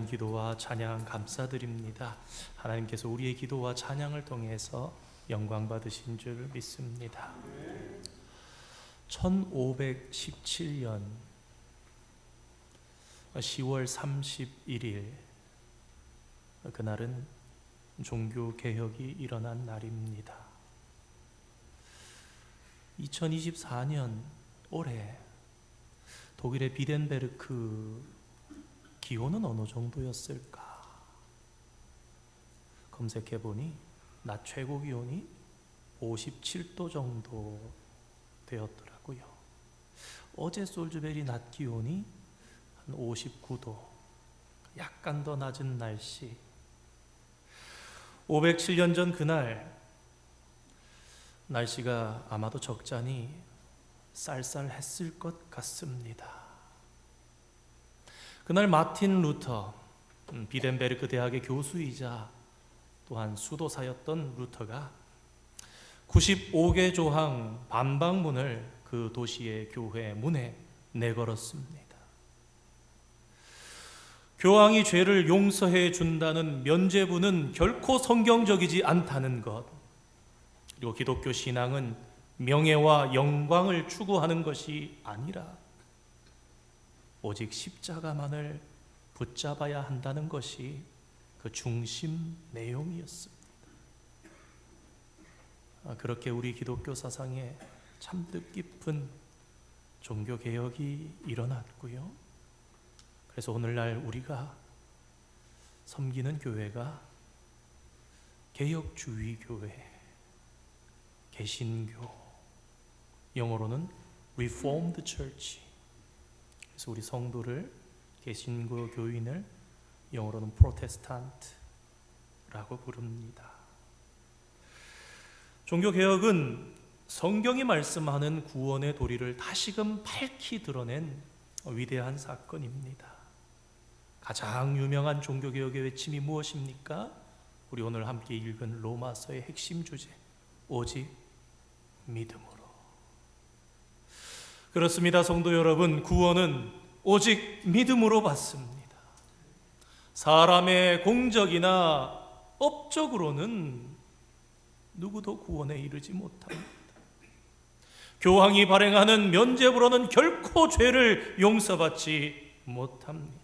기도와 찬양 감사드립니다. 하나님께서 우리의 기도와 찬양을 통해서 영광 받으신 줄 믿습니다. 1517년 10월 31일 그날은 종교개혁이 일어난 날입니다. 2024년 올해 독일의 비덴베르크 기온은 어느 정도였을까? 검색해보니 낮 최고 기온이 57도 정도 되었더라고요. 어제 솔즈베리 낮 기온이 한 59도, 약간 더 낮은 날씨. 507년 전 그날 날씨가 아마도 적잖이 쌀쌀했을 것 같습니다. 그날 마틴 루터, 비덴베르크 대학의 교수이자 또한 수도사였던 루터가 95개 조항 반박문을 그 도시의 교회 문에 내걸었습니다. 교황이 죄를 용서해 준다는 면죄부는 결코 성경적이지 않다는 것, 그리고 기독교 신앙은 명예와 영광을 추구하는 것이 아니라 오직 십자가만을 붙잡아야 한다는 것이 그 중심 내용이었습니다. 그렇게 우리 기독교 사상에 참 뜻깊은 종교개혁이 일어났고요. 그래서 오늘날 우리가 섬기는 교회가 개혁주의 교회, 개신교, 영어로는 Reformed Church. 그래서 우리 성도를, 개신교 교인을 영어로는 프로테스탄트라고 부릅니다. 종교개혁은 성경이 말씀하는 구원의 도리를 다시금 밝히 드러낸 위대한 사건입니다. 가장 유명한 종교개혁의 외침이 무엇입니까? 우리 오늘 함께 읽은 로마서의 핵심 주제, 오직 믿음으로. 그렇습니다. 성도 여러분, 구원은 오직 믿음으로 받습니다. 사람의 공적이나 업적으로는 누구도 구원에 이르지 못합니다. 교황이 발행하는 면죄부로는 결코 죄를 용서받지 못합니다.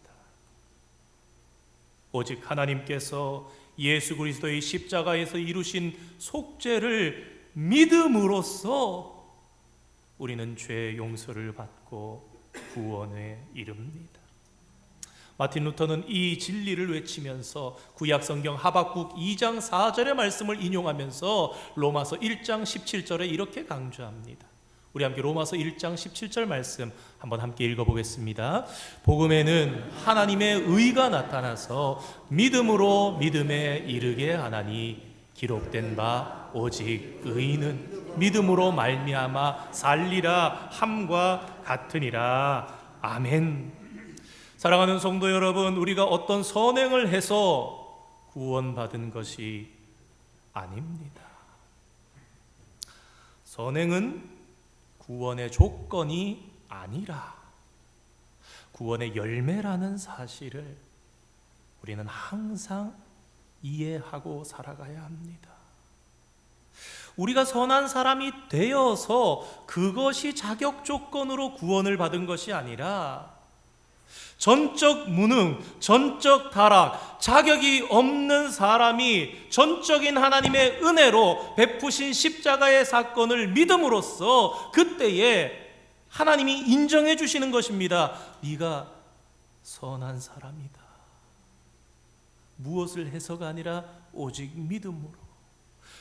오직 하나님께서 예수 그리스도의 십자가에서 이루신 속죄를 믿음으로써 우리는 죄의 용서를 받고 구원에 이릅니다. 마틴 루터는 이 진리를 외치면서 구약 성경 하박국 2장 4절의 말씀을 인용하면서 로마서 1장 17절에 이렇게 강조합니다. 우리 함께 로마서 1장 17절 말씀 한번 함께 읽어보겠습니다. 복음에는 하나님의 의가 나타나서 믿음으로 믿음에 이르게 하나니 기록된 바 오직 의인은 믿음으로 말미암아 살리라 함과 같으니라. 아멘. 사랑하는 성도 여러분, 우리가 어떤 선행을 해서 구원받은 것이 아닙니다. 선행은 구원의 조건이 아니라 구원의 열매라는 사실을 우리는 항상 이해하고 살아가야 합니다. 우리가 선한 사람이 되어서 그것이 자격 조건으로 구원을 받은 것이 아니라 전적 무능, 전적 타락, 자격이 없는 사람이 전적인 하나님의 은혜로 베푸신 십자가의 사건을 믿음으로써 그때에 하나님이 인정해 주시는 것입니다. 네가 선한 사람이다. 무엇을 해서가 아니라 오직 믿음으로.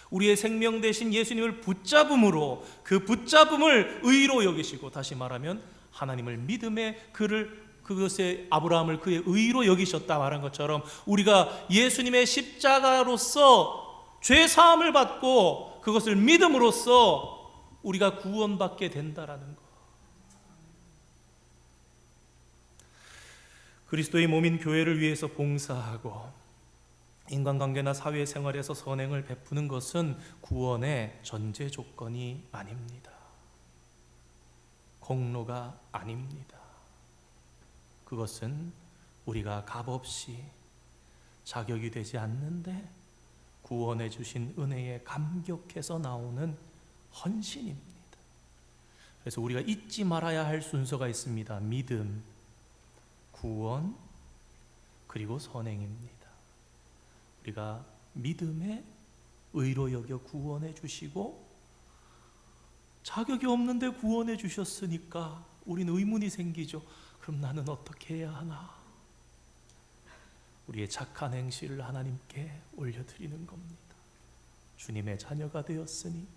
우리의 생명 대신 예수님을 붙잡음으로 그 붙잡음을 의로 여기시고, 다시 말하면 하나님을 믿음의 그것에 아브라함을 그의 의로 여기셨다 말한 것처럼 우리가 예수님의 십자가로서 죄 사함을 받고 그것을 믿음으로써 우리가 구원받게 된다라는 것. 그리스도의 몸인 교회를 위해서 봉사하고 인간관계나 사회생활에서 선행을 베푸는 것은 구원의 전제 조건이 아닙니다. 공로가 아닙니다. 그것은 우리가 값없이 자격이 되지 않는데 구원해 주신 은혜에 감격해서 나오는 헌신입니다. 그래서 우리가 잊지 말아야 할 순서가 있습니다. 믿음, 구원, 그리고 선행입니다. 우리가 믿음에 의로 여겨 구원해 주시고, 자격이 없는데 구원해 주셨으니까 우리는 의문이 생기죠. 그럼 나는 어떻게 해야 하나? 우리의 착한 행실을 하나님께 올려드리는 겁니다. 주님의 자녀가 되었으니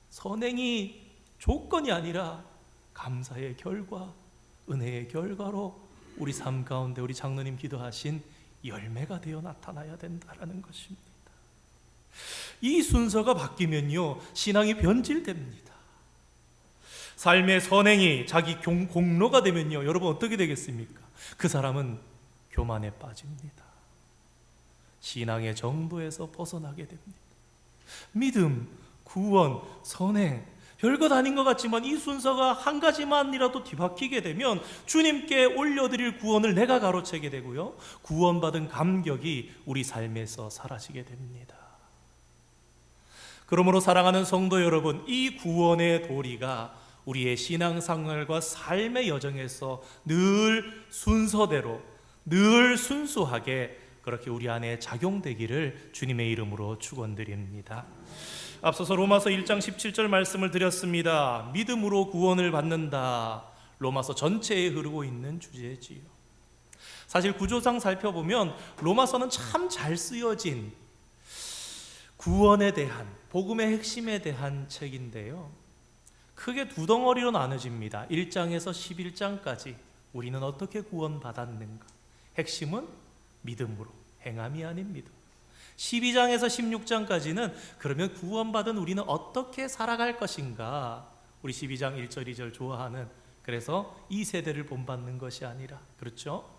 선행이 조건이 아니라 감사의 결과, 은혜의 결과로 우리 삶 가운데 우리 장로님 기도하신 열매가 되어 나타나야 된다라는 것입니다. 이 순서가 바뀌면요, 신앙이 변질됩니다. 삶의 선행이 자기 공로가 되면요, 여러분 어떻게 되겠습니까? 그 사람은 교만에 빠집니다. 신앙의 정도에서 벗어나게 됩니다. 믿음, 구원, 선행, 별것 아닌 것 같지만 이 순서가 한 가지만이라도 뒤바뀌게 되면 주님께 올려드릴 구원을 내가 가로채게 되고요, 구원받은 감격이 우리 삶에서 사라지게 됩니다. 그러므로 사랑하는 성도 여러분, 이 구원의 도리가 우리의 신앙생활과 삶의 여정에서 늘 순서대로, 늘 순수하게 그렇게 우리 안에 작용되기를 주님의 이름으로 축원드립니다. 앞서서 로마서 1장 17절 말씀을 드렸습니다. 믿음으로 구원을 받는다. 로마서 전체에 흐르고 있는 주제지요. 사실 구조상 살펴보면 로마서는 참 잘 쓰여진 구원에 대한, 복음의 핵심에 대한 책인데요, 크게 두 덩어리로 나눠집니다. 1장에서 11장까지 우리는 어떻게 구원받았는가, 핵심은 믿음으로, 행함이 아닌 믿음. 12장에서 16장까지는 그러면 구원받은 우리는 어떻게 살아갈 것인가, 우리 12장 1절 2절 좋아하는, 그래서 이 세대를 본받는 것이 아니라, 그렇죠?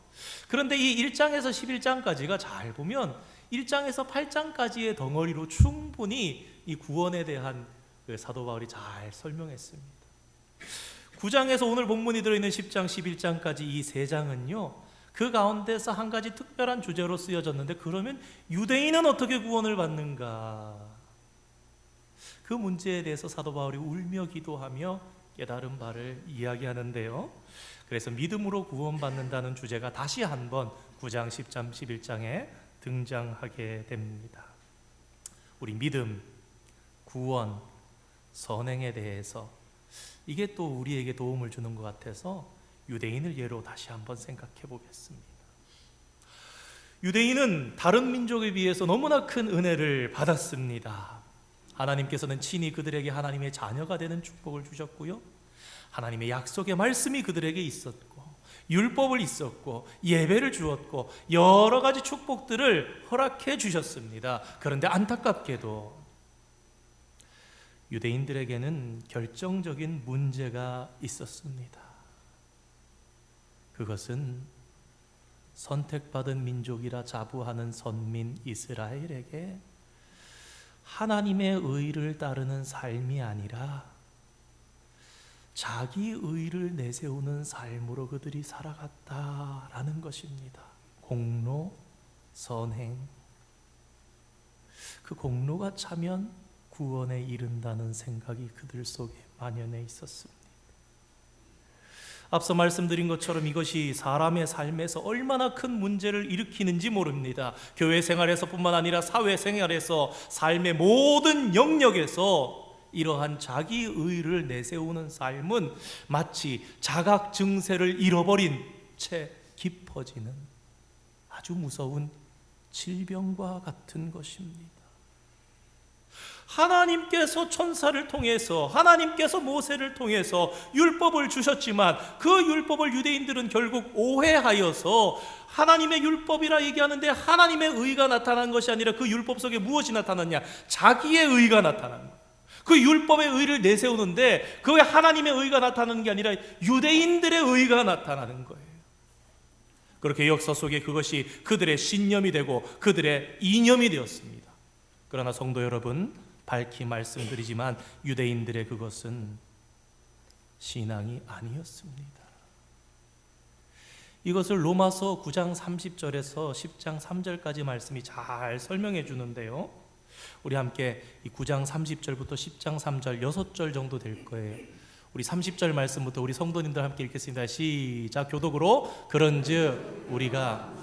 그런데 이 1장에서 11장까지가 잘 보면 1장에서 8장까지의 덩어리로 충분히 이 구원에 대한 사도 바울이 잘 설명했습니다. 9장에서 오늘 본문이 들어있는 10장 11장까지 이 세 장은요, 그 가운데서 한 가지 특별한 주제로 쓰여졌는데, 그러면 유대인은 어떻게 구원을 받는가, 그 문제에 대해서 사도 바울이 울며 기도하며 깨달은 바를 이야기하는데요, 그래서 믿음으로 구원받는다는 주제가 다시 한번 9장 10장 11장에 등장하게 됩니다. 우리 믿음, 구원, 선행에 대해서 이게 또 우리에게 도움을 주는 것 같아서 유대인을 예로 다시 한번 생각해 보겠습니다. 유대인은 다른 민족에 비해서 너무나 큰 은혜를 받았습니다. 하나님께서는 친히 그들에게 하나님의 자녀가 되는 축복을 주셨고요, 하나님의 약속의 말씀이 그들에게 있었고, 율법을 있었고, 예배를 주었고, 여러 가지 축복들을 허락해 주셨습니다. 그런데 안타깝게도 유대인들에게는 결정적인 문제가 있었습니다. 그것은 선택받은 민족이라 자부하는 선민 이스라엘에게 하나님의 의를 따르는 삶이 아니라 자기 의를 내세우는 삶으로 그들이 살아갔다라는 것입니다. 공로, 선행, 그 공로가 차면 구원에 이른다는 생각이 그들 속에 만연해 있었습니다. 앞서 말씀드린 것처럼 이것이 사람의 삶에서 얼마나 큰 문제를 일으키는지 모릅니다. 교회 생활에서 뿐만 아니라 사회 생활에서, 삶의 모든 영역에서 이러한 자기 의를 내세우는 삶은 마치 자각 증세를 잃어버린 채 깊어지는 아주 무서운 질병과 같은 것입니다. 하나님께서 천사를 통해서, 하나님께서 모세를 통해서 율법을 주셨지만 그 율법을 유대인들은 결국 오해하여서 하나님의 율법이라 얘기하는데 하나님의 의가 나타난 것이 아니라 그 율법 속에 무엇이 나타났냐? 자기의 의가 나타난 거예요. 그 율법의 의를 내세우는데 그게 하나님의 의가 나타나는 게 아니라 유대인들의 의가 나타나는 거예요. 그렇게 역사 속에 그것이 그들의 신념이 되고 그들의 이념이 되었습니다. 그러나 성도 여러분, 밝히 말씀드리지만 유대인들의 그것은 신앙이 아니었습니다. 이것을 로마서 9장 30절에서 10장 3절까지 말씀이 잘 설명해 주는데요. 우리 함께 이 9장 30절부터 10장 3절 6절 정도 될 거예요. 우리 30절 말씀부터 우리 성도님들 함께 읽겠습니다. 시작. 교독으로 그런즉 우리가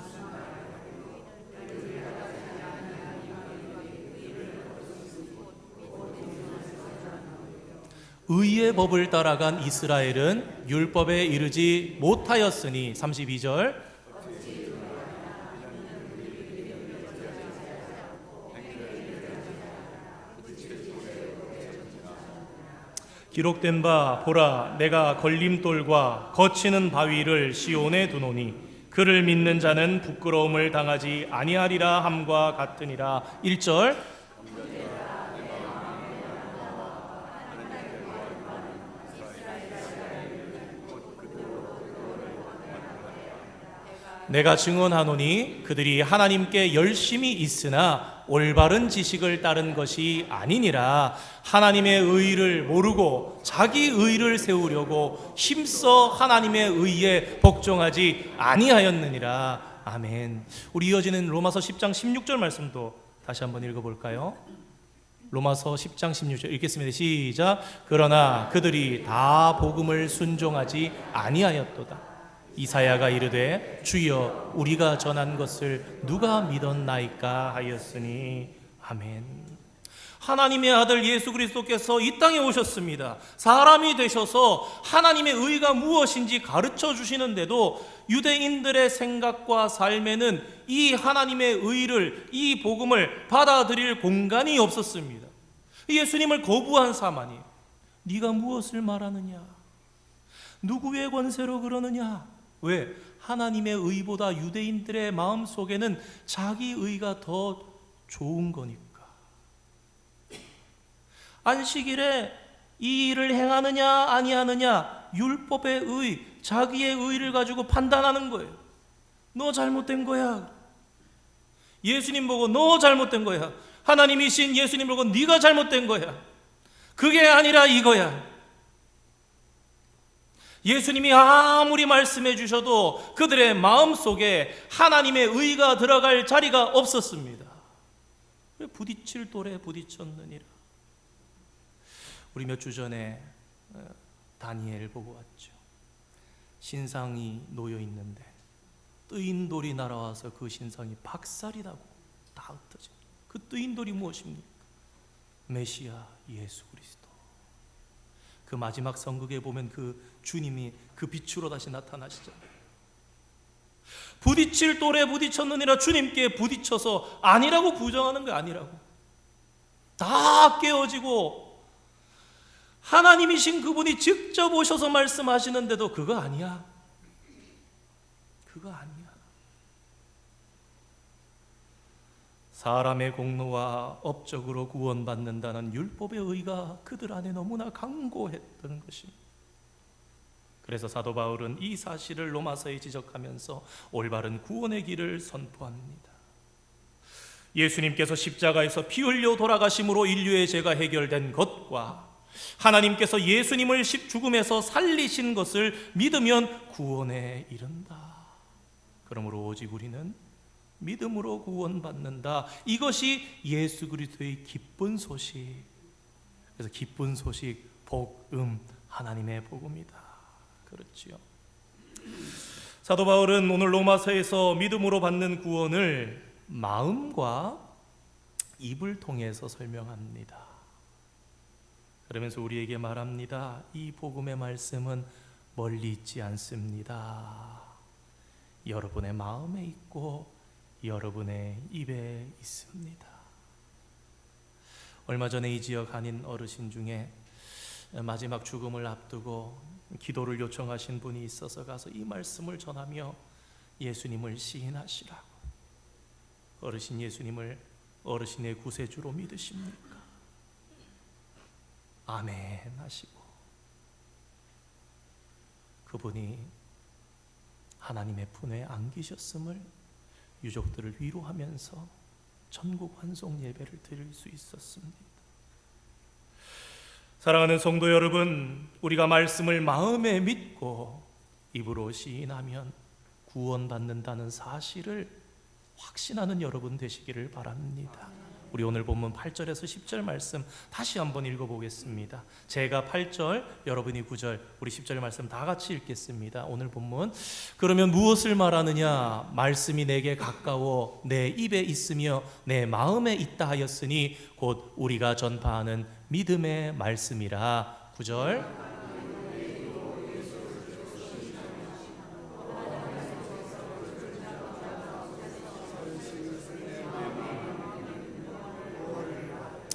의의 법을 따라간 이스라엘은 율법에 이르지 못하였으니 32절 기록된 바 보라 내가 걸림돌과 거치는 바위를 시온에 두노니 그를 믿는 자는 부끄러움을 당하지 아니하리라 함과 같으니라. 1절 내가 증언하노니 그들이 하나님께 열심히 있으나 올바른 지식을 따른 것이 아니니라. 하나님의 의를 모르고 자기 의를 세우려고 힘써 하나님의 의에 복종하지 아니하였느니라. 아멘. 우리 이어지는 로마서 10장 16절 말씀도 다시 한번 읽어볼까요? 로마서 10장 16절 읽겠습니다. 시작. 그러나 그들이 다 복음을 순종하지 아니하였도다. 이사야가 이르되 주여 우리가 전한 것을 누가 믿었나이까 하였으니. 아멘. 하나님의 아들 예수 그리스도께서 이 땅에 오셨습니다. 사람이 되셔서 하나님의 의가 무엇인지 가르쳐 주시는데도 유대인들의 생각과 삶에는 이 하나님의 의를, 이 복음을 받아들일 공간이 없었습니다. 예수님을 거부한 사만이 네가 무엇을 말하느냐? 누구의 권세로 그러느냐? 왜? 하나님의 의보다 유대인들의 마음속에는 자기 의가 더 좋은 거니까. 안식일에 이 일을 행하느냐 아니하느냐 율법의 의, 자기의 의를 가지고 판단하는 거예요. 너 잘못된 거야. 예수님 보고 너 잘못된 거야. 하나님이신 예수님 보고 네가 잘못된 거야. 그게 아니라 이거야. 예수님이 아무리 말씀해 주셔도 그들의 마음속에 하나님의 의가 들어갈 자리가 없었습니다. 부딪힐 돌에 부딪혔느니라. 우리 몇 주 전에 다니엘 보고 왔죠. 신상이 놓여 있는데 뜨인 돌이 날아와서 그 신상이 박살이 나고 다 흩어집니다. 그 뜨인 돌이 무엇입니까? 메시아 예수 그리스도. 그 마지막 성극에 보면 그 주님이 그 빛으로 다시 나타나시잖아요. 부딪힐 돌에 부딪혔느니라. 주님께 부딪혀서 아니라고 부정하는 거 아니라고. 다 깨어지고 하나님이신 그분이 직접 오셔서 말씀하시는데도 그거 아니야. 그거 아니야. 사람의 공로와 업적으로 구원받는다는 율법의 의가 그들 안에 너무나 강고했던 것입니다. 그래서 사도 바울은 이 사실을 로마서에 지적하면서 올바른 구원의 길을 선포합니다. 예수님께서 십자가에서 피 흘려 돌아가심으로 인류의 죄가 해결된 것과 하나님께서 예수님을 죽음에서 살리신 것을 믿으면 구원에 이른다. 그러므로 오직 우리는 믿음으로 구원받는다. 이것이 예수 그리스도의 기쁜 소식. 그래서 기쁜 소식, 복음, 하나님의 복음이다. 그렇지요. 사도 바울은 오늘 로마서에서 믿음으로 받는 구원을 마음과 입을 통해서 설명합니다. 그러면서 우리에게 말합니다. 이 복음의 말씀은 멀리 있지 않습니다. 여러분의 마음에 있고 여러분의 입에 있습니다. 얼마 전에 이 지역 한인 어르신 중에 마지막 죽음을 앞두고 기도를 요청하신 분이 있어서 가서 이 말씀을 전하며 예수님을 시인하시라고. 어르신 예수님을 어르신의 구세주로 믿으십니까? 아멘 하시고 그분이 하나님의 품에 안기셨음을 유족들을 위로하면서 전국 환송 예배를 드릴 수 있었습니다. 사랑하는 성도 여러분, 우리가 말씀을 마음에 믿고 입으로 시인하면 구원받는다는 사실을 확신하는 여러분 되시기를 바랍니다. 우리 오늘 본문 8절에서 10절 말씀 다시 한번 읽어보겠습니다. 제가 8절, 여러분이 9절, 우리 10절 말씀 다 같이 읽겠습니다. 오늘 본문. 그러면 무엇을 말하느냐? 말씀이 내게 가까워 내 입에 있으며 내 마음에 있다 하였으니 곧 우리가 전파하는 믿음의 말씀이라. 9절.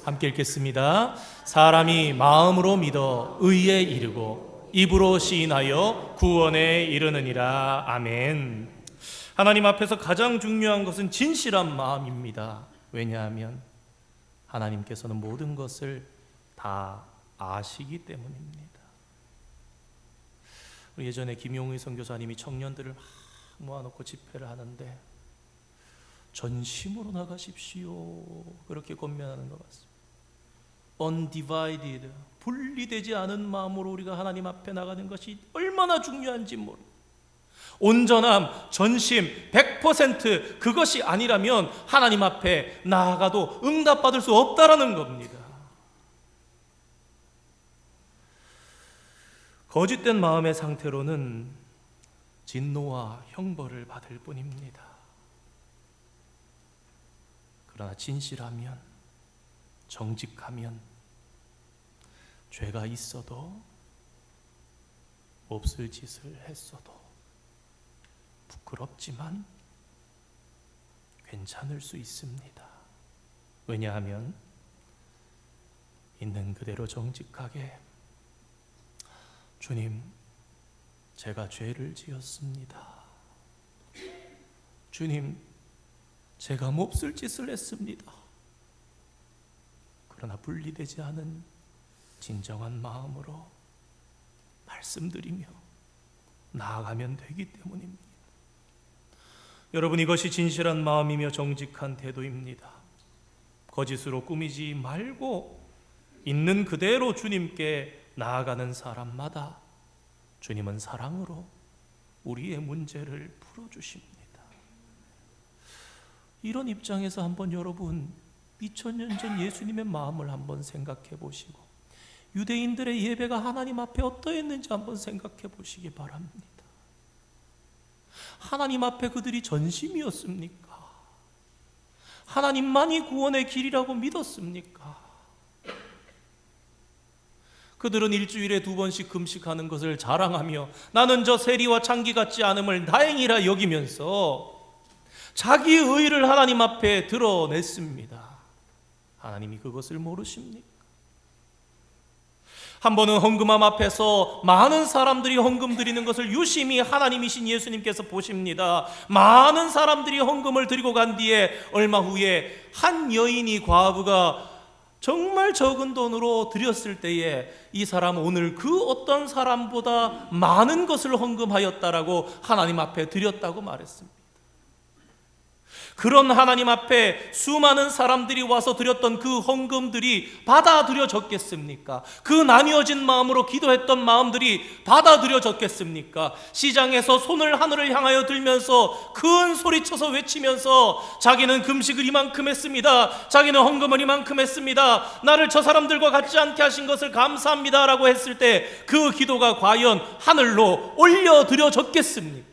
함께 읽겠습니다. 사람이 마음으로 믿어 의에 이르고 입으로 시인하여 구원에 이르느니라. 아멘. 하나님 앞에서 가장 중요한 것은 진실한 마음입니다. 왜냐하면 하나님께서는 모든 것을 다 아시기 때문입니다. 예전에 김용의 선교사님이 청년들을 막 모아놓고 집회를 하는데 전심으로 나가십시오 그렇게 권면하는 것 같습니다. undivided, 분리되지 않은 마음으로 우리가 하나님 앞에 나가는 것이 얼마나 중요한지 모르고, 온전함, 전심, 100% 그것이 아니라면 하나님 앞에 나아가도 응답받을 수 없다라는 겁니다. 거짓된 마음의 상태로는 진노와 형벌을 받을 뿐입니다. 그러나 진실하면, 정직하면 죄가 있어도 없을 짓을 했어도 부끄럽지만 괜찮을 수 있습니다. 왜냐하면 있는 그대로 정직하게 주님, 제가 죄를 지었습니다. 주님, 제가 몹쓸 짓을 했습니다. 그러나 분리되지 않은 진정한 마음으로 말씀드리며 나아가면 되기 때문입니다. 여러분, 이것이 진실한 마음이며 정직한 태도입니다. 거짓으로 꾸미지 말고 있는 그대로 주님께 나아가는 사람마다 주님은 사랑으로 우리의 문제를 풀어주십니다. 이런 입장에서 한번 여러분 2000년 전 예수님의 마음을 한번 생각해 보시고 유대인들의 예배가 하나님 앞에 어떠했는지 한번 생각해 보시기 바랍니다. 하나님 앞에 그들이 전심이었습니까? 하나님만이 구원의 길이라고 믿었습니까? 그들은 일주일에 2번씩 금식하는 것을 자랑하며 나는 저 세리와 창기 같지 않음을 다행이라 여기면서 자기의 의를 하나님 앞에 드러냈습니다. 하나님이 그것을 모르십니까? 한 번은 헌금함 앞에서 많은 사람들이 헌금 드리는 것을 유심히 하나님이신 예수님께서 보십니다. 많은 사람들이 헌금을 드리고 간 뒤에 얼마 후에 한 여인이, 과부가 정말 적은 돈으로 드렸을 때에 이 사람은 오늘 그 어떤 사람보다 많은 것을 헌금하였다라고 하나님 앞에 드렸다고 말했습니다. 그런 하나님 앞에 수많은 사람들이 와서 드렸던 그 헌금들이 받아들여졌겠습니까? 그 나뉘어진 마음으로 기도했던 마음들이 받아들여졌겠습니까? 시장에서 손을 하늘을 향하여 들면서 큰 소리쳐서 외치면서 자기는 금식을 이만큼 했습니다. 자기는 헌금을 이만큼 했습니다. 나를 저 사람들과 같지 않게 하신 것을 감사합니다 라고 했을 때 그 기도가 과연 하늘로 올려드려졌겠습니까?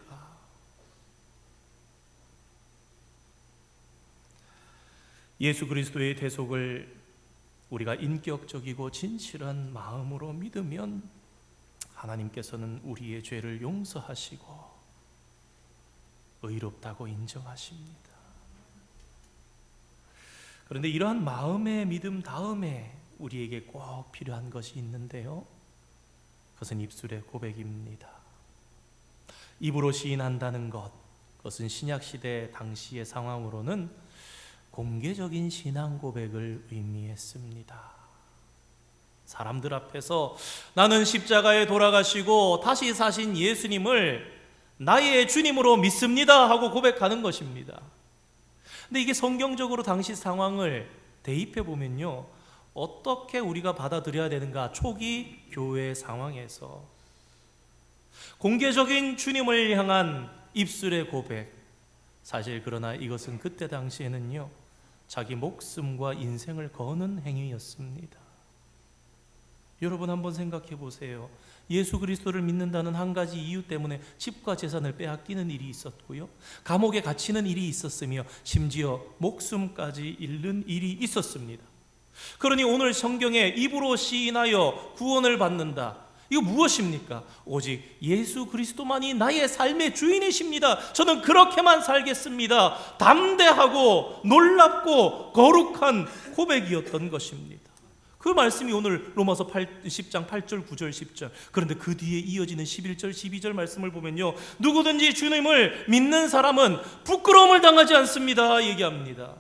예수 그리스도의 대속을 우리가 인격적이고 진실한 마음으로 믿으면 하나님께서는 우리의 죄를 용서하시고 의롭다고 인정하십니다. 그런데 이러한 마음의 믿음 다음에 우리에게 꼭 필요한 것이 있는데요, 그것은 입술의 고백입니다. 입으로 시인한다는 것, 그것은 신약시대 당시의 상황으로는 공개적인 신앙 고백을 의미했습니다. 사람들 앞에서 나는 십자가에 돌아가시고 다시 사신 예수님을 나의 주님으로 믿습니다 하고 고백하는 것입니다. 근데 이게 성경적으로 당시 상황을 대입해 보면요, 어떻게 우리가 받아들여야 되는가? 초기 교회 상황에서 공개적인 주님을 향한 입술의 고백. 사실 그러나 이것은 그때 당시에는요, 자기 목숨과 인생을 거는 행위였습니다. 여러분 한번 생각해 보세요. 예수 그리스도를 믿는다는 한 가지 이유 때문에 집과 재산을 빼앗기는 일이 있었고요, 감옥에 갇히는 일이 있었으며 심지어 목숨까지 잃는 일이 있었습니다. 그러니 오늘 성경에 입으로 시인하여 구원을 받는다, 이거 무엇입니까? 오직 예수 그리스도만이 나의 삶의 주인이십니다. 저는 그렇게만 살겠습니다. 담대하고 놀랍고 거룩한 고백이었던 것입니다. 그 말씀이 오늘 로마서 10장 8절 9절 10절. 그런데 그 뒤에 이어지는 11절 12절 말씀을 보면요, 누구든지 주님을 믿는 사람은 부끄러움을 당하지 않습니다 얘기합니다.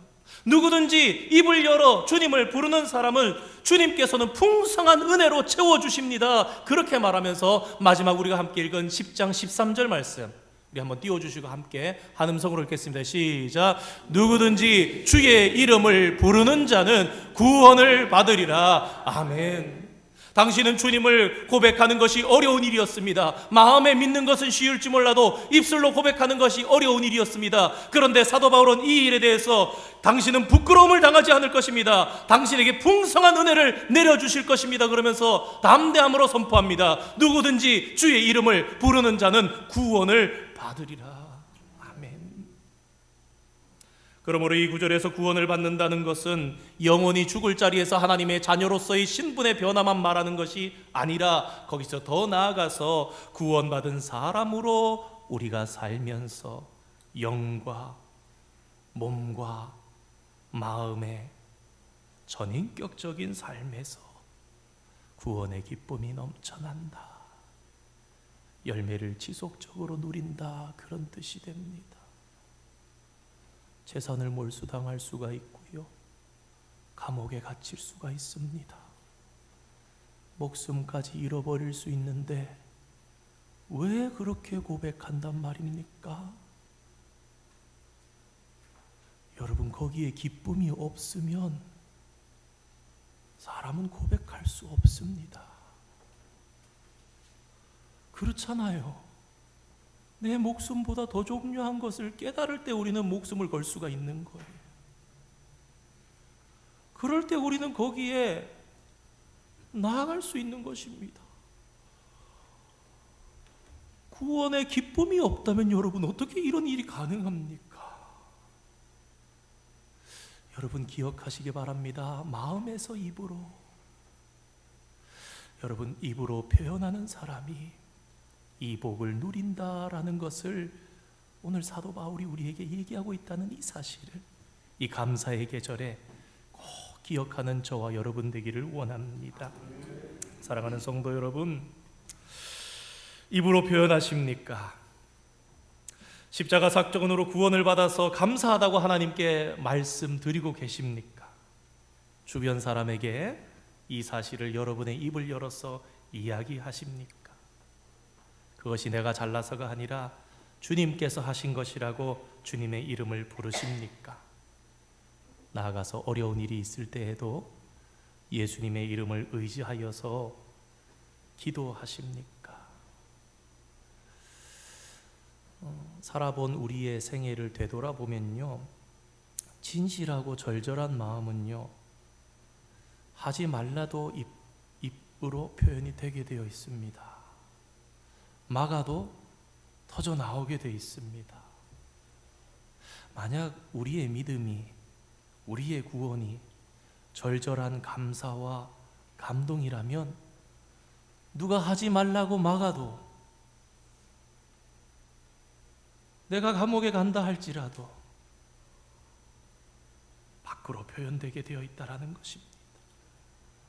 누구든지 입을 열어 주님을 부르는 사람은 주님께서는 풍성한 은혜로 채워주십니다. 그렇게 말하면서 마지막 우리가 함께 읽은 10장 13절 말씀, 우리 한번 띄워주시고 함께 한 음성으로 읽겠습니다. 시작. 누구든지 주의 이름을 부르는 자는 구원을 받으리라. 아멘. 당신은 주님을 고백하는 것이 어려운 일이었습니다. 마음에 믿는 것은 쉬울지 몰라도 입술로 고백하는 것이 어려운 일이었습니다. 그런데 사도 바울은 이 일에 대해서 당신은 부끄러움을 당하지 않을 것입니다. 당신에게 풍성한 은혜를 내려주실 것입니다. 그러면서 담대함으로 선포합니다. 누구든지 주의 이름을 부르는 자는 구원을 받으리라. 그러므로 이 구절에서 구원을 받는다는 것은 영원히 죽을 자리에서 하나님의 자녀로서의 신분의 변화만 말하는 것이 아니라 거기서 더 나아가서 구원받은 사람으로 우리가 살면서 영과 몸과 마음의 전인격적인 삶에서 구원의 기쁨이 넘쳐난다, 열매를 지속적으로 누린다, 그런 뜻이 됩니다. 재산을 몰수당할 수가 있고요, 감옥에 갇힐 수가 있습니다. 목숨까지 잃어버릴 수 있는데 왜 그렇게 고백한단 말입니까? 여러분, 거기에 기쁨이 없으면 사람은 고백할 수 없습니다. 그렇잖아요. 내 목숨보다 더 중요한 것을 깨달을 때 우리는 목숨을 걸 수가 있는 거예요. 그럴 때 우리는 거기에 나아갈 수 있는 것입니다. 구원의 기쁨이 없다면 여러분 어떻게 이런 일이 가능합니까? 여러분 기억하시기 바랍니다. 마음에서 입으로, 여러분 입으로 표현하는 사람이 이 복을 누린다라는 것을 오늘 사도 바울이 우리에게 얘기하고 있다는 이 사실을, 이 감사의 계절에 꼭 기억하는 저와 여러분 되기를 원합니다. 사랑하는 성도 여러분, 입으로 표현하십니까? 십자가 사건으로 구원을 받아서 감사하다고 하나님께 말씀드리고 계십니까? 주변 사람에게 이 사실을 여러분의 입을 열어서 이야기하십니까? 그것이 내가 잘나서가 아니라 주님께서 하신 것이라고 주님의 이름을 부르십니까? 나아가서 어려운 일이 있을 때에도 예수님의 이름을 의지하여서 기도하십니까? 살아본 우리의 생애를 되돌아보면요, 진실하고 절절한 마음은요, 하지 말라도 입으로 표현이 되게 되어 있습니다. 막아도 터져 나오게 되어 있습니다. 만약 우리의 믿음이, 우리의 구원이 절절한 감사와 감동이라면 누가 하지 말라고 막아도, 내가 감옥에 간다 할지라도 밖으로 표현되게 되어 있다는 것입니다.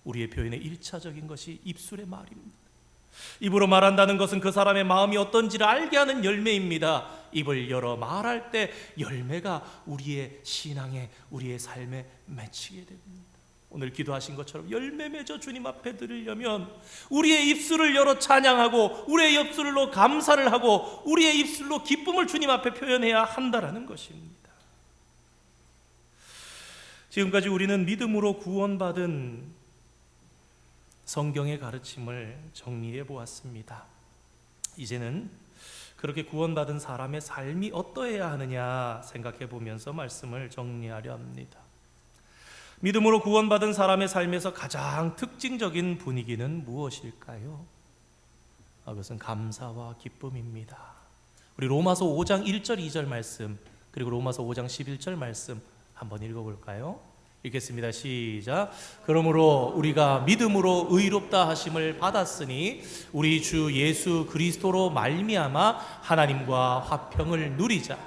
우리의 표현의 1차적인 것이 입술의 말입니다. 입으로 말한다는 것은 그 사람의 마음이 어떤지를 알게 하는 열매입니다. 입을 열어 말할 때 열매가 우리의 신앙에, 우리의 삶에 맺히게 됩니다. 오늘 기도하신 것처럼 열매 맺어 주님 앞에 드리려면 우리의 입술을 열어 찬양하고 우리의 입술로 감사를 하고 우리의 입술로 기쁨을 주님 앞에 표현해야 한다는 것입니다. 지금까지 우리는 믿음으로 구원받은 성경의 가르침을 정리해 보았습니다. 이제는 그렇게 구원받은 사람의 삶이 어떠해야 하느냐 생각해 보면서 말씀을 정리하려 합니다. 믿음으로 구원받은 사람의 삶에서 가장 특징적인 분위기는 무엇일까요? 그것은 감사와 기쁨입니다. 우리 로마서 5장 1절 2절 말씀, 그리고 로마서 5장 11절 말씀 한번 읽어볼까요? 읽겠습니다. 시작. 그러므로 우리가 믿음으로 의롭다 하심을 받았으니 우리 주 예수 그리스도로 말미암아 하나님과 화평을 누리자.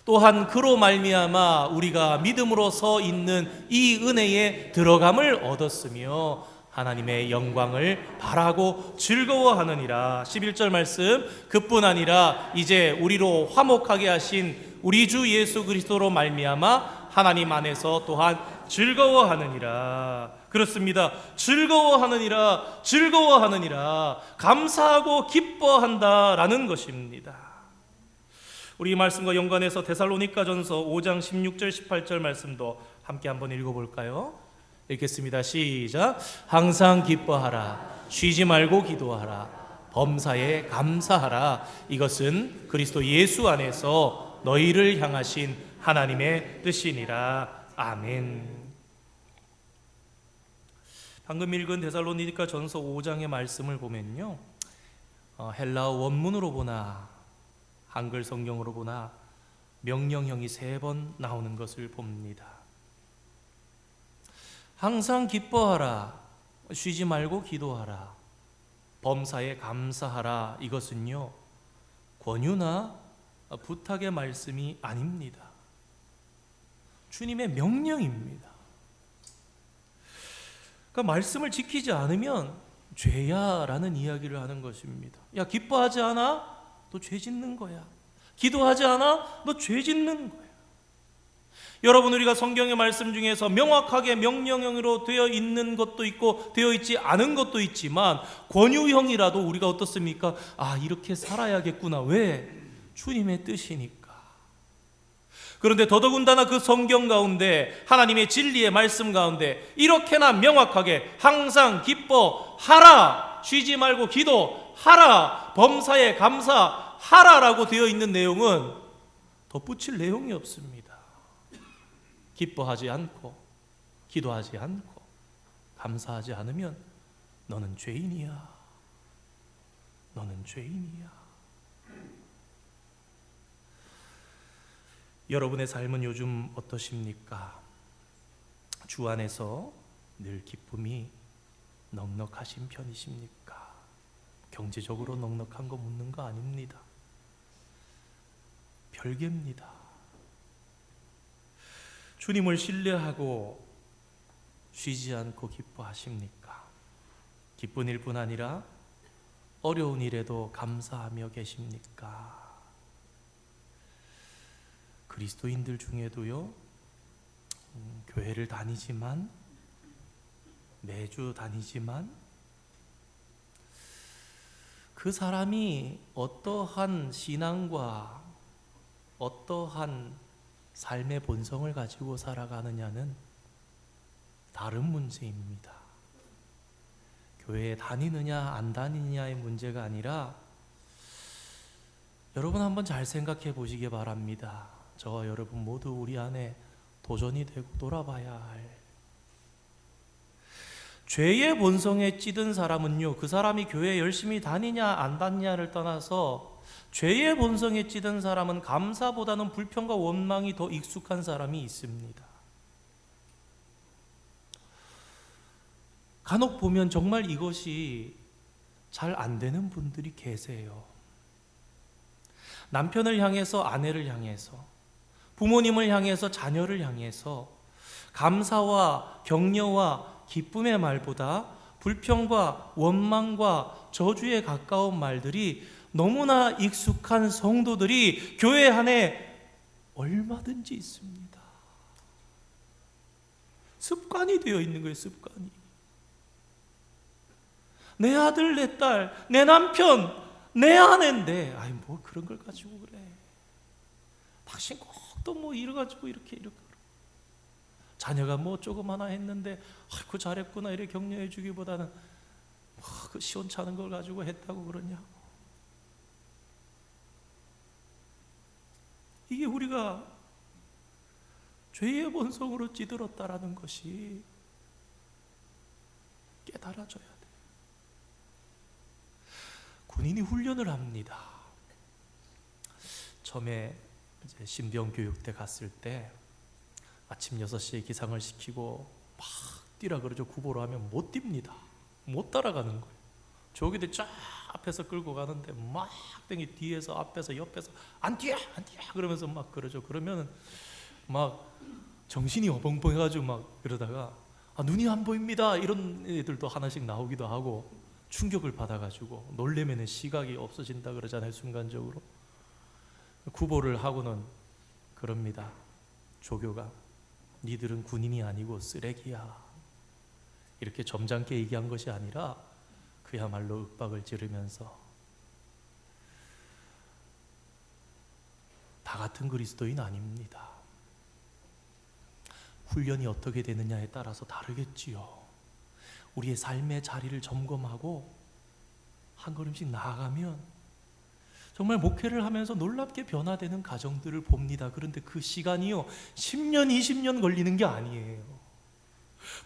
또한 그로 말미암아 우리가 믿음으로 서 있는 이 은혜에 들어감을 얻었으며 하나님의 영광을 바라고 즐거워하느니라. 11절 말씀, 그뿐 아니라 이제 우리로 화목하게 하신 우리 주 예수 그리스도로 말미암아 하나님 안에서 또한 즐거워하느니라. 그렇습니다. 즐거워하느니라, 즐거워하느니라, 감사하고 기뻐한다라는 것입니다. 우리 이 말씀과 연관해서 데살로니가전서 5장 16절 18절 말씀도 함께 한번 읽어볼까요? 읽겠습니다. 시작. 항상 기뻐하라, 쉬지 말고 기도하라, 범사에 감사하라. 이것은 그리스도 예수 안에서 너희를 향하신 하나님의 뜻이니라. 아멘. 방금 읽은 데살로니가전서 5장의 말씀을 보면요, 헬라어 원문으로 보나 한글 성경으로 보나 명령형이 3번 나오는 것을 봅니다. 항상 기뻐하라, 쉬지 말고 기도하라, 범사에 감사하라. 이것은요, 권유나 부탁의 말씀이 아닙니다. 주님의 명령입니다. 그러니까 말씀을 지키지 않으면 죄야 라는 이야기를 하는 것입니다. 야, 기뻐하지 않아? 너 죄 짓는 거야. 기도하지 않아? 너 죄 짓는 거야. 여러분, 우리가 성경의 말씀 중에서 명확하게 명령형으로 되어 있는 것도 있고 되어 있지 않은 것도 있지만 권유형이라도 우리가 어떻습니까? 아, 이렇게 살아야겠구나. 왜? 주님의 뜻이니까. 그런데 더더군다나 그 성경 가운데 하나님의 진리의 말씀 가운데 이렇게나 명확하게 항상 기뻐하라, 쉬지 말고 기도하라, 범사에 감사하라라고 되어 있는 내용은 덧붙일 내용이 없습니다. 기뻐하지 않고 기도하지 않고 감사하지 않으면 너는 죄인이야. 너는 죄인이야. 여러분의 삶은 요즘 어떠십니까? 주 안에서 늘 기쁨이 넉넉하신 편이십니까? 경제적으로 넉넉한 거 묻는 거 아닙니다. 별개입니다. 주님을 신뢰하고 쉬지 않고 기뻐하십니까? 기쁜 일뿐 아니라 어려운 일에도 감사하며 계십니까? 그리스도인들 중에도요, 교회를 다니지만, 매주 다니지만 그 사람이 어떠한 신앙과 어떠한 삶의 본성을 가지고 살아가느냐는 다른 문제입니다. 교회에 다니느냐 안 다니느냐의 문제가 아니라, 여러분 한번 잘 생각해 보시기 바랍니다. 저와 여러분 모두 우리 안에 도전이 되고 돌아봐야 할, 죄의 본성에 찌든 사람은요, 그 사람이 교회에 열심히 다니냐 안 다니냐를 떠나서 죄의 본성에 찌든 사람은 감사보다는 불평과 원망이 더 익숙한 사람이 있습니다. 간혹 보면 정말 이것이 잘 안 되는 분들이 계세요. 남편을 향해서, 아내를 향해서, 부모님을 향해서, 자녀를 향해서 감사와 격려와 기쁨의 말보다 불평과 원망과 저주에 가까운 말들이 너무나 익숙한 성도들이 교회 안에 얼마든지 있습니다. 습관이 되어 있는 거예요, 습관이. 내 아들, 내 딸, 내 남편, 내 아내인데, 아이 뭐 그런 걸 가지고 그래. 당신 꼭 또 뭐 이래가지고 이렇게 자녀가 뭐 조금 하나 했는데, 아이고 잘했구나 이렇게 격려해 주기보다는 그 시원찮은 걸 가지고 했다고 그러냐고. 이게 우리가 죄의 본성으로 찌들었다라는 것이 깨달아져야 돼. 군인이 훈련을 합니다. 처음에 이제 신병교육대 갔을 때 아침 6시에 기상을 시키고 막 뛰라 그러죠. 구보로 하면 못 뜁니다. 못 따라가는 거예요. 조기들 쫙 앞에서 끌고 가는데 막 땡이 뒤에서 앞에서 옆에서 안 뛰어 그러면서 막 그러죠. 그러면 막 정신이 어벙벙해가지고 막 그러다가 눈이 안 보입니다 이런 애들도 하나씩 나오기도 하고 충격을 받아가지고 놀래면 시각이 없어진다 그러잖아요. 순간적으로. 구보를 하고는 그럽니다. 조교가 니들은 군인이 아니고 쓰레기야 이렇게 점잖게 얘기한 것이 아니라 그야말로 윽박을 지르면서 다 같은 그리스도인 아닙니다. 훈련이 어떻게 되느냐에 따라서 다르겠지요. 우리의 삶의 자리를 점검하고 한 걸음씩 나아가면 정말 목회를 하면서 놀랍게 변화되는 가정들을 봅니다. 그런데 그 시간이요 10년, 20년 걸리는 게 아니에요.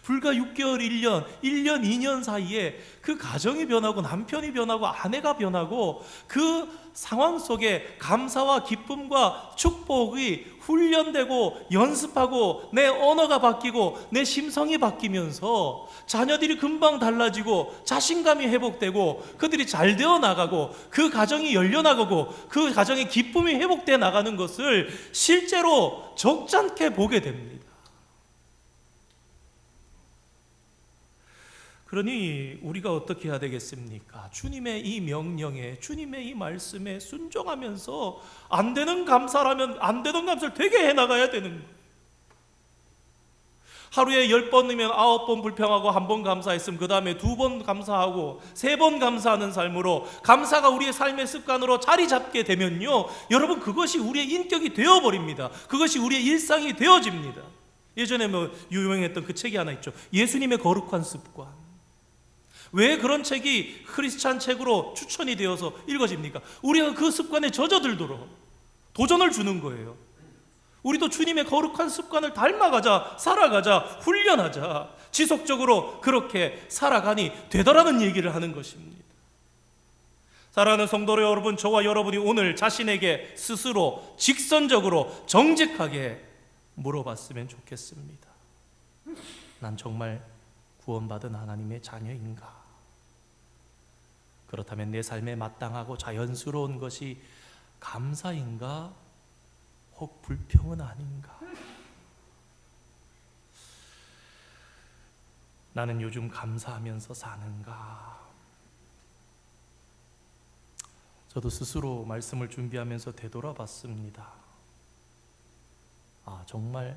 불과 6개월, 1년, 2년 사이에 그 가정이 변하고 남편이 변하고 아내가 변하고 그 상황 속에 감사와 기쁨과 축복이 훈련되고 연습하고 내 언어가 바뀌고 내 심성이 바뀌면서 자녀들이 금방 달라지고 자신감이 회복되고 그들이 잘 되어 나가고 그 가정이 열려나가고 그 가정의 기쁨이 회복되어 나가는 것을 실제로 적잖게 보게 됩니다. 그러니 우리가 어떻게 해야 되겠습니까? 주님의 이 명령에, 주님의 이 말씀에 순종하면서 안 되는 감사라면 안 되는 감사를 되게 해나가야 되는 거예요. 하루에 10번이면 9번 불평하고 1번 감사했으면 그 다음에 2번 감사하고 3번 감사하는 삶으로 감사가 우리의 삶의 습관으로 자리 잡게 되면요, 여러분 그것이 우리의 인격이 되어버립니다. 그것이 우리의 일상이 되어집니다. 예전에 유명했던 그 책이 하나 있죠. 예수님의 거룩한 습관. 왜 그런 책이 크리스찬 책으로 추천이 되어서 읽어집니까? 우리가 그 습관에 젖어들도록 도전을 주는 거예요. 우리도 주님의 거룩한 습관을 닮아가자, 살아가자, 훈련하자, 지속적으로 그렇게 살아가니 되더라는 얘기를 하는 것입니다. 사랑하는 성도 여러분, 저와 여러분이 오늘 자신에게 스스로 직선적으로 정직하게 물어봤으면 좋겠습니다. 난 정말 구원받은 하나님의 자녀인가? 그렇다면 내 삶에 마땅하고 자연스러운 것이 감사인가? 혹 불평은 아닌가? 나는 요즘 감사하면서 사는가? 저도 스스로 말씀을 준비하면서 되돌아봤습니다. 정말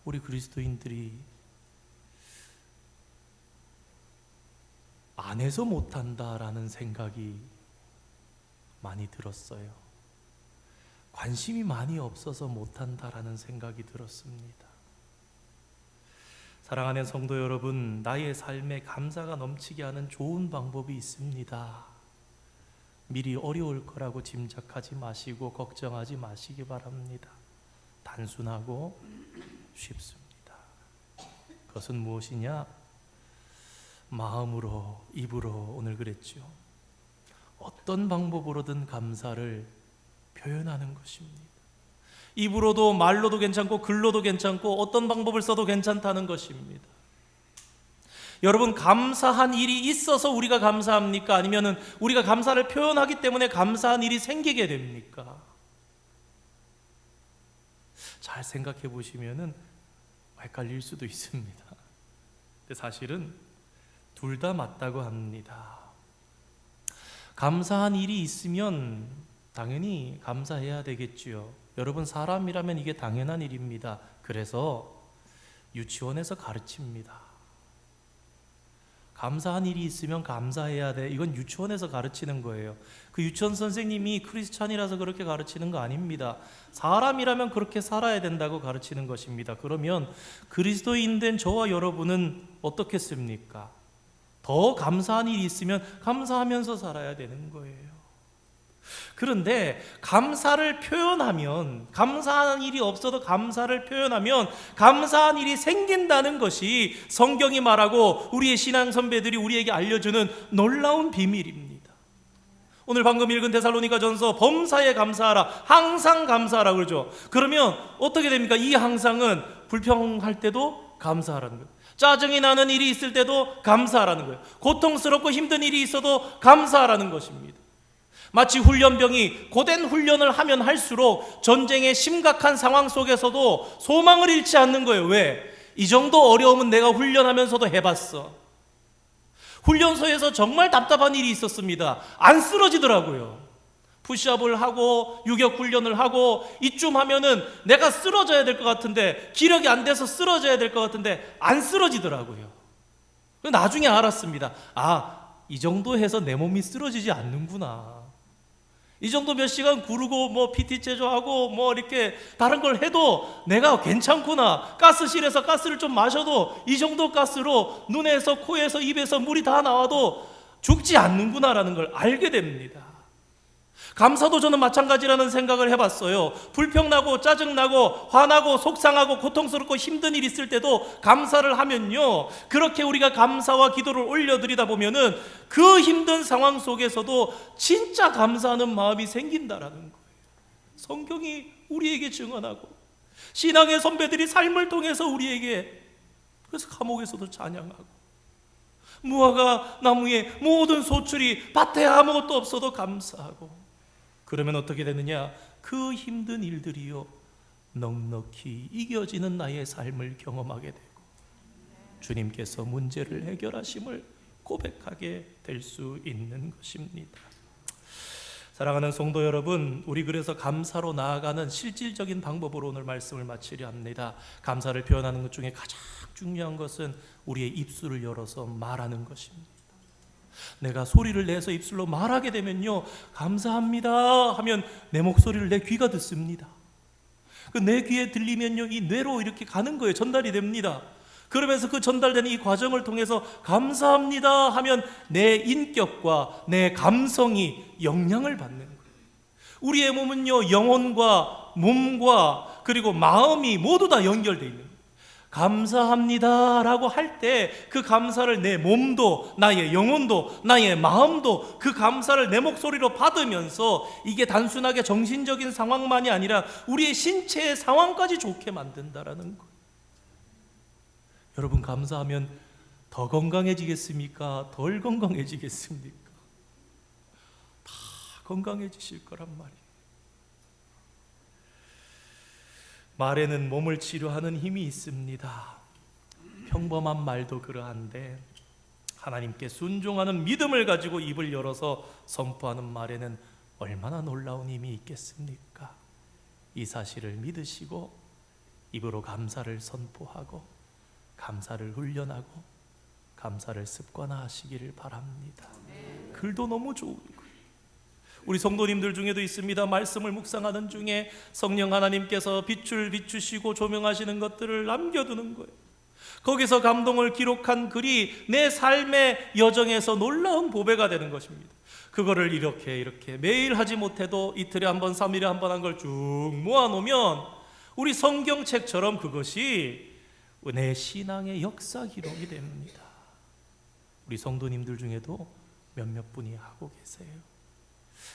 우리 그리스도인들이 안 해서 못한다라는 생각이 많이 들었어요. 관심이 많이 없어서 못한다라는 생각이 들었습니다. 사랑하는 성도 여러분, 나의 삶에 감사가 넘치게 하는 좋은 방법이 있습니다. 미리 어려울 거라고 짐작하지 마시고 걱정하지 마시기 바랍니다. 단순하고 쉽습니다. 그것은 무엇이냐? 마음으로, 입으로, 오늘 그랬죠. 어떤 방법으로든 감사를 표현하는 것입니다. 입으로도 말로도 괜찮고 글로도 괜찮고 어떤 방법을 써도 괜찮다는 것입니다. 여러분, 감사한 일이 있어서 우리가 감사합니까? 아니면은 우리가 감사를 표현하기 때문에 감사한 일이 생기게 됩니까? 잘 생각해 보시면은 헷갈릴 수도 있습니다. 근데 사실은 둘 다 맞다고 합니다. 감사한 일이 있으면 당연히 감사해야 되겠지요. 여러분, 사람이라면 이게 당연한 일입니다. 그래서 유치원에서 가르칩니다. 감사한 일이 있으면 감사해야 돼. 이건 유치원에서 가르치는 거예요. 그 유치원 선생님이 크리스찬이라서 그렇게 가르치는 거 아닙니다. 사람이라면 그렇게 살아야 된다고 가르치는 것입니다. 그러면 그리스도인 된 저와 여러분은 어떻겠습니까? 더 감사한 일이 있으면 감사하면서 살아야 되는 거예요. 그런데 감사를 표현하면, 감사한 일이 없어도 감사를 표현하면 감사한 일이 생긴다는 것이 성경이 말하고 우리의 신앙 선배들이 우리에게 알려주는 놀라운 비밀입니다. 오늘 방금 읽은 데살로니가전서 범사에 감사하라, 항상 감사하라 그러죠. 그러면 어떻게 됩니까? 이 항상은 불평할 때도 감사하라는 거예요. 짜증이 나는 일이 있을 때도 감사하라는 거예요. 고통스럽고 힘든 일이 있어도 감사하라는 것입니다. 마치 훈련병이 고된 훈련을 하면 할수록 전쟁의 심각한 상황 속에서도 소망을 잃지 않는 거예요. 왜? 이 정도 어려움은 내가 훈련하면서도 해봤어. 훈련소에서 정말 답답한 일이 있었습니다. 안 쓰러지더라고요. 푸시업을 하고 유격 훈련을 하고 이쯤 하면은 내가 쓰러져야 될 것 같은데, 기력이 안 돼서 쓰러져야 될 것 같은데 안 쓰러지더라고요. 나중에 알았습니다. 이 정도 해서 내 몸이 쓰러지지 않는구나. 이 정도 몇 시간 구르고 뭐 PT 제조하고 뭐 이렇게 다른 걸 해도 내가 괜찮구나. 가스실에서 가스를 좀 마셔도 이 정도 가스로 눈에서 코에서 입에서 물이 다 나와도 죽지 않는구나라는 걸 알게 됩니다. 감사도 저는 마찬가지라는 생각을 해봤어요. 불평나고 짜증나고 화나고 속상하고 고통스럽고 힘든 일 있을 때도 감사를 하면요, 그렇게 우리가 감사와 기도를 올려드리다 보면은 그 힘든 상황 속에서도 진짜 감사하는 마음이 생긴다라는 거예요. 성경이 우리에게 증언하고 신앙의 선배들이 삶을 통해서 우리에게, 그래서 감옥에서도 찬양하고 무화과 나무의 모든 소출이 밭에 아무것도 없어도 감사하고, 그러면 어떻게 되느냐? 그 힘든 일들이요 넉넉히 이겨지는 나의 삶을 경험하게 되고 주님께서 문제를 해결하심을 고백하게 될 수 있는 것입니다. 사랑하는 성도 여러분, 우리 그래서 감사로 나아가는 실질적인 방법으로 오늘 말씀을 마치려 합니다. 감사를 표현하는 것 중에 가장 중요한 것은 우리의 입술을 열어서 말하는 것입니다. 내가 소리를 내서 입술로 말하게 되면요, 감사합니다 하면 내 목소리를 내 귀가 듣습니다. 내 귀에 들리면요, 이 뇌로 이렇게 가는 거예요. 전달이 됩니다. 그러면서 그 전달되는 이 과정을 통해서 감사합니다 하면 내 인격과 내 감성이 영향을 받는 거예요. 우리의 몸은요, 영혼과 몸과 그리고 마음이 모두 다 연결되어 있는 거예요. 감사합니다 라고 할 때 그 감사를 내 몸도 나의 영혼도 나의 마음도 그 감사를 내 목소리로 받으면서 이게 단순하게 정신적인 상황만이 아니라 우리의 신체의 상황까지 좋게 만든다라는 거예요. 여러분, 감사하면 더 건강해지겠습니까? 덜 건강해지겠습니까? 다 건강해지실 거란 말이에요. 말에는 몸을 치료하는 힘이 있습니다. 평범한 말도 그러한데 하나님께 순종하는 믿음을 가지고 입을 열어서 선포하는 말에는 얼마나 놀라운 힘이 있겠습니까? 이 사실을 믿으시고 입으로 감사를 선포하고 감사를 훈련하고 감사를 습관화하시기를 바랍니다. 글도 너무 좋은 거예요. 우리 성도님들 중에도 있습니다. 말씀을 묵상하는 중에 성령 하나님께서 빛을 비추시고 조명하시는 것들을 남겨두는 거예요. 거기서 감동을 기록한 글이 내 삶의 여정에서 놀라운 보배가 되는 것입니다. 그거를 이렇게 매일 하지 못해도 이틀에 한 번, 3일에 한 번 한 걸 쭉 모아놓으면 우리 성경책처럼 그것이 내 신앙의 역사 기록이 됩니다. 우리 성도님들 중에도 몇몇 분이 하고 계세요.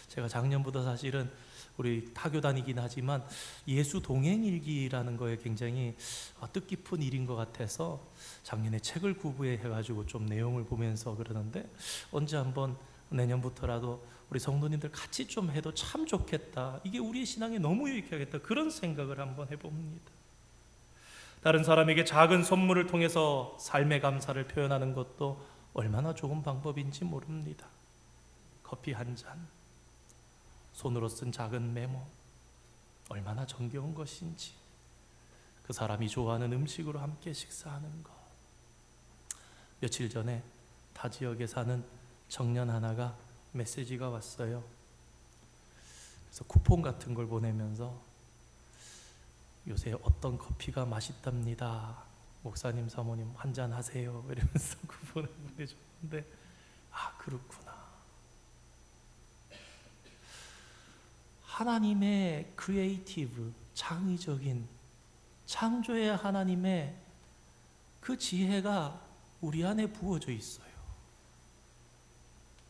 제가 작년부터 사실은 우리 타교단이긴 하지만 예수 동행일기라는 거에 굉장히 뜻깊은 일인 것 같아서 작년에 책을 구부해 해가지고 좀 내용을 보면서 그러는데 언제 한번 내년부터라도 우리 성도님들 같이 좀 해도 참 좋겠다. 이게 우리의 신앙에 너무 유익하겠다. 그런 생각을 한번 해봅니다. 다른 사람에게 작은 선물을 통해서 삶의 감사를 표현하는 것도 얼마나 좋은 방법인지 모릅니다. 커피 한 잔, 손으로 쓴 작은 메모, 얼마나 정겨운 것인지, 그 사람이 좋아하는 음식으로 함께 식사하는 것. 며칠 전에 타 지역에 사는 청년 하나가 메시지가 왔어요. 그래서 쿠폰 같은 걸 보내면서 요새 어떤 커피가 맛있답니다. 목사님, 사모님 한 잔 하세요. 이러면서 쿠폰을 보내줬는데 그렇구나. 하나님의 크리에이티브, 창의적인 창조의 하나님의 그 지혜가 우리 안에 부어져 있어요.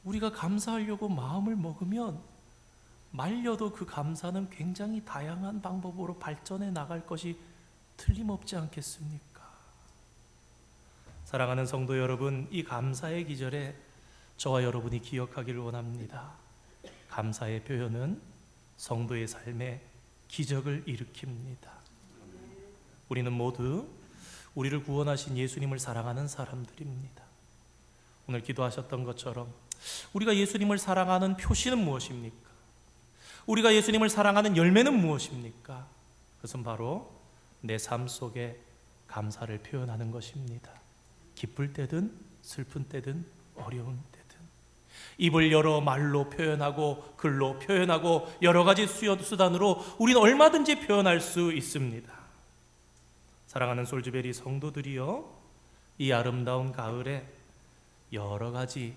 우리가 감사하려고 마음을 먹으면 말려도 그 감사는 굉장히 다양한 방법으로 발전해 나갈 것이 틀림없지 않겠습니까? 사랑하는 성도 여러분, 이 감사의 기절에 저와 여러분이 기억하기를 원합니다. 감사의 표현은 성도의 삶에 기적을 일으킵니다. 우리는 모두 우리를 구원하신 예수님을 사랑하는 사람들입니다. 오늘 기도하셨던 것처럼 우리가 예수님을 사랑하는 표시는 무엇입니까? 우리가 예수님을 사랑하는 열매는 무엇입니까? 그것은 바로 내 삶 속에 감사를 표현하는 것입니다. 기쁠 때든 슬픈 때든 어려운 때든 입을 열어 말로 표현하고 글로 표현하고 여러 가지 수단으로 우리는 얼마든지 표현할 수 있습니다. 사랑하는 솔즈베리 성도들이여, 이 아름다운 가을에 여러 가지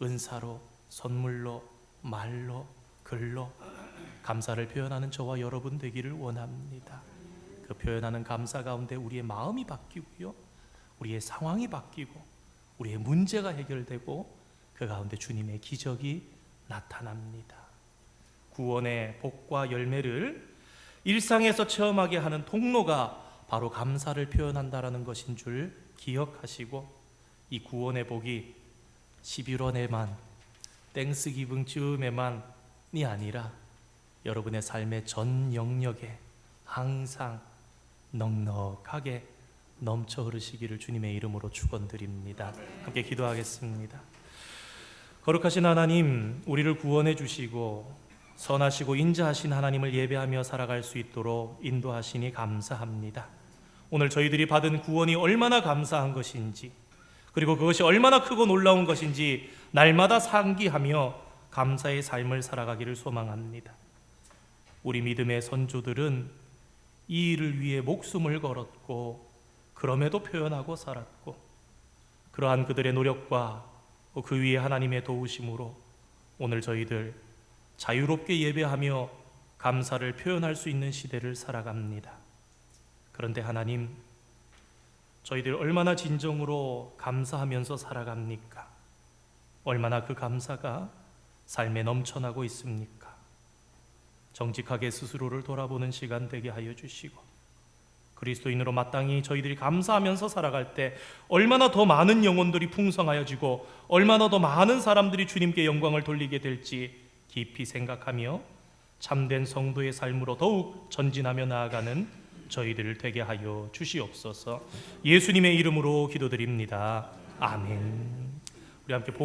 은사로, 선물로, 말로, 글로 감사를 표현하는 저와 여러분 되기를 원합니다. 그 표현하는 감사 가운데 우리의 마음이 바뀌고요, 우리의 상황이 바뀌고 우리의 문제가 해결되고 그 가운데 주님의 기적이 나타납니다. 구원의 복과 열매를 일상에서 체험하게 하는 통로가 바로 감사를 표현한다라는 것인 줄 기억하시고, 이 구원의 복이 11월에만, 땡스기빙 즈음에만이 아니라 여러분의 삶의 전 영역에 항상 넉넉하게 넘쳐 흐르시기를 주님의 이름으로 축원드립니다. 함께 기도하겠습니다. 거룩하신 하나님, 우리를 구원해 주시고 선하시고 인자하신 하나님을 예배하며 살아갈 수 있도록 인도하시니 감사합니다. 오늘 저희들이 받은 구원이 얼마나 감사한 것인지, 그리고 그것이 얼마나 크고 놀라운 것인지 날마다 상기하며 감사의 삶을 살아가기를 소망합니다. 우리 믿음의 선조들은 이 일을 위해 목숨을 걸었고 그럼에도 표현하고 살았고, 그러한 그들의 노력과 그 위에 하나님의 도우심으로 오늘 저희들 자유롭게 예배하며 감사를 표현할 수 있는 시대를 살아갑니다. 그런데 하나님, 저희들 얼마나 진정으로 감사하면서 살아갑니까? 얼마나 그 감사가 삶에 넘쳐나고 있습니까? 정직하게 스스로를 돌아보는 시간 되게 하여 주시고, 그리스도인으로 마땅히 저희들이 감사하면서 살아갈 때 얼마나 더 많은 영혼들이 풍성하여지고 얼마나 더 많은 사람들이 주님께 영광을 돌리게 될지 깊이 생각하며 참된 성도의 삶으로 더욱 전진하며 나아가는 저희들 되게 하여 주시옵소서. 예수님의 이름으로 기도드립니다. 아멘. 우리 함께